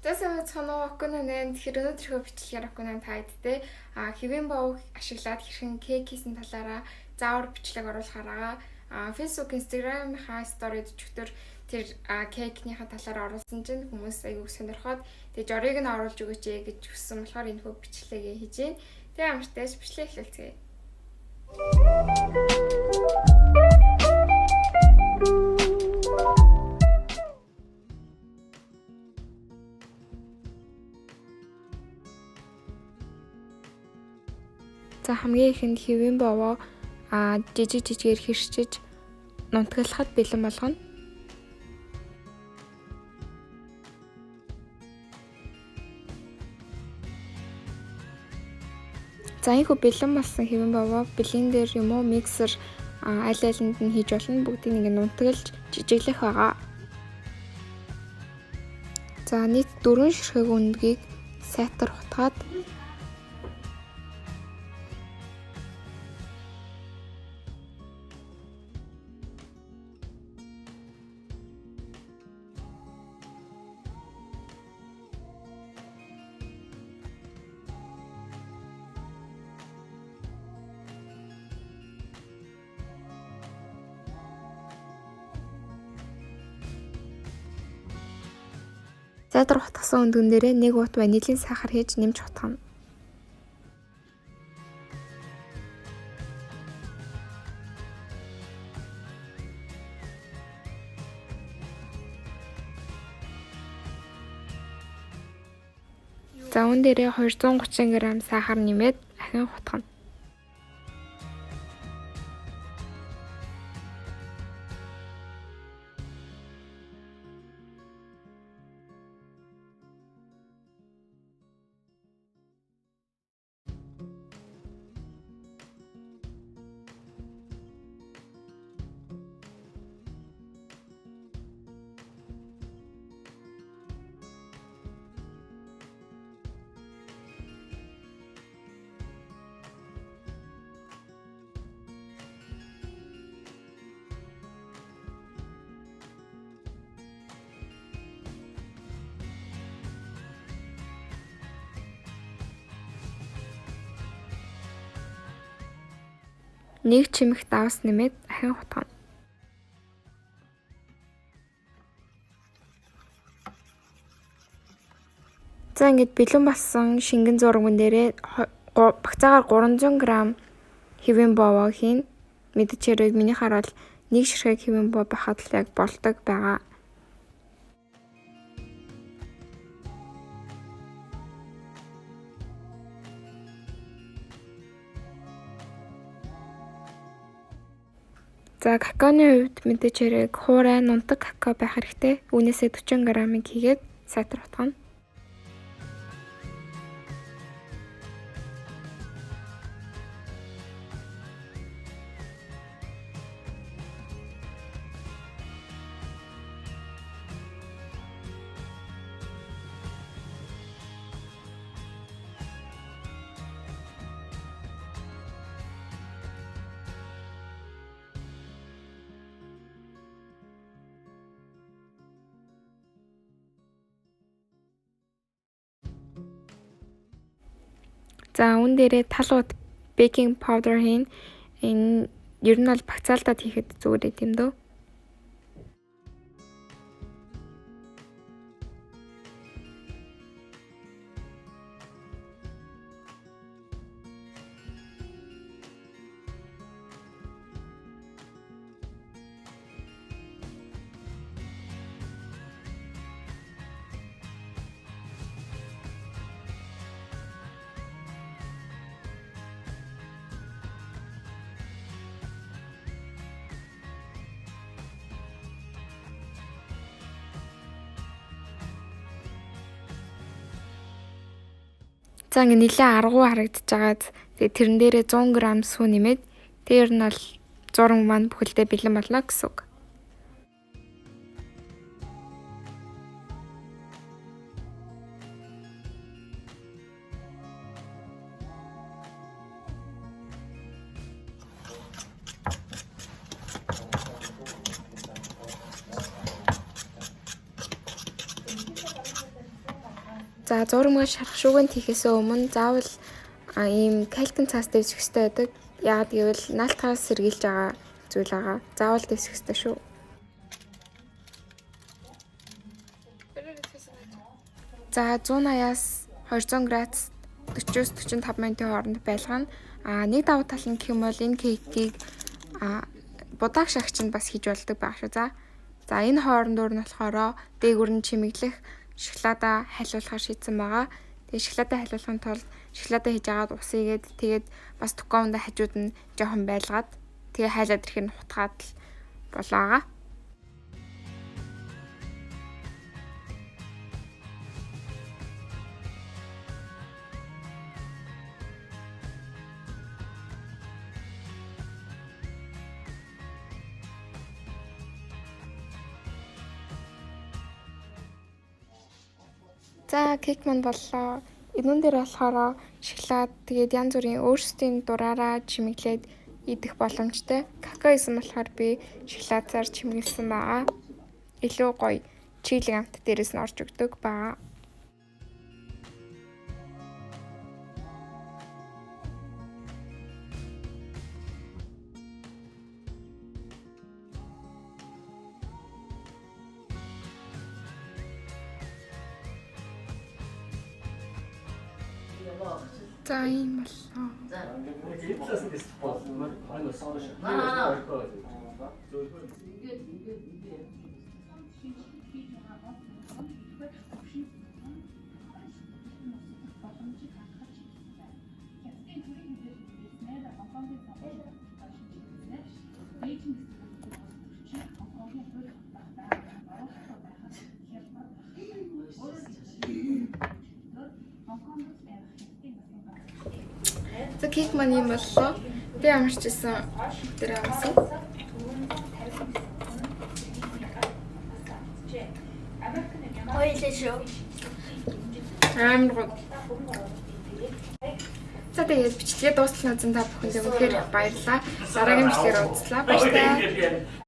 За соноо окононэн тэгэхээр өнөөдрийнхөө бичлэгээр оконон тайдтэй хэвэн боог ашиглаад хэрхэн кейк хийсэн талаараа заавар бичлэг оруулахаараа Facebook, Instagram-ийнхаа сторид өчигдөр тэр кейкнийхаа талаараа оруулсан чинь хүмүүс аягүй сонирхоод тэгээ жорыг нь оруулж өгөөч гэж хүссэн болохоор энэ хөө бичлэгээ хийж гин. Тэгээ амартай бичлэг эхлүүлцгээе. За хамгийн ихэнд хэвэн боовоо жижигээр хэрчиж нунтаглахад бэлэн болгоно. За ийхүү бэлэн болсон хэвэн боовоо блендер юм уу миксер аль алинд нь хийж болно. Бүгдийг ингэ нунтаглаж жижиглэх байгаа. За нийт 4 ширхэг үнэгийг сайтар хутгаад зайдар утгасан өндгөн дээрээ 1 ут ванилийн сахар хийж нэмж утгана. За үүн дээрээ 230 г сахар нэмээд ахин хутгана. Нэг чимэх давс нэмээд ахин хутгана. За ингэж бэлэн болсон шингэн зурган дээрээ багцаагаар 300 г хэвэн боовоо хийн. Мэдчихэрэг миний хараад 1 ширхэг хэвэн боо байхад л яг болдог байгаа. За какаоны хувьд мэдээж хэрэг хуурай нунтаг какао байх хэрэгтэй. Үүнээсээ 40 г-ыг хийгээд сайтар утгана. За үүн дээрээ талууд бейкинг паудер хийн. Энэ ер нь бол багцаалдаад хийхэд зүгээр юм дөө. За ингэ нэлээд аргуу харагдаж байгаад тэгээ тэрэн дээрээ 100 г сүү нэмээд тэр нь бол зураг маань бүхэлдээ бэлэн болно гэсэн үг. За зурмаг шарах шүүгэнд хийхээсээ өмнө заавал ийм кальцин цаас дэвсэх хэрэгтэй байдаг. Яагаад гэвэл наалтхаас сэргийлж байгаа зүйл байгаа. Заавал дэвсэх хэрэгтэй шүү. За 180-аас 200 градус 40-45 минутын хооронд байлгана. Нэг давуу тал нь гэх юм бол энэ кейкийг будааг шагчинд бас хийж болдог байх шүү. За энэ хоорондоор нь болохоор дээгүүр нь чимэглэх шоколадаа хайлуулахар шийдсэн байгаа. Тэгээ шоколадаа хайлуулахын тулд шоколадаа хийж агаад ус игээд тэгээд бас токоонда хажууд нь жоохон байлгаад тэгээ хайлаад ирэхээр нь хутгаад л болоо. За кейк маань боллоо. Энүүн дээр болохоор шоколад тэгээд янз бүрийн өөрсдийн дураараа чимэглээд идэх боломжтой. Какао исэн болохоор би шоколадаар чимэглэсэн байгаа. Илүү гоё чийлэг амт дээрээс нь орж өгдөг байгаа. За ийм боллоо. За кейк маань юм боллоо. Би ямарч ирсэн дээр авсан. За тэгээд бичлэгээ дуустал назан та бүхэндээ үнэхээр баярлалаа. Дараагийн бичлэгээр уулзлаа. Баярлалаа.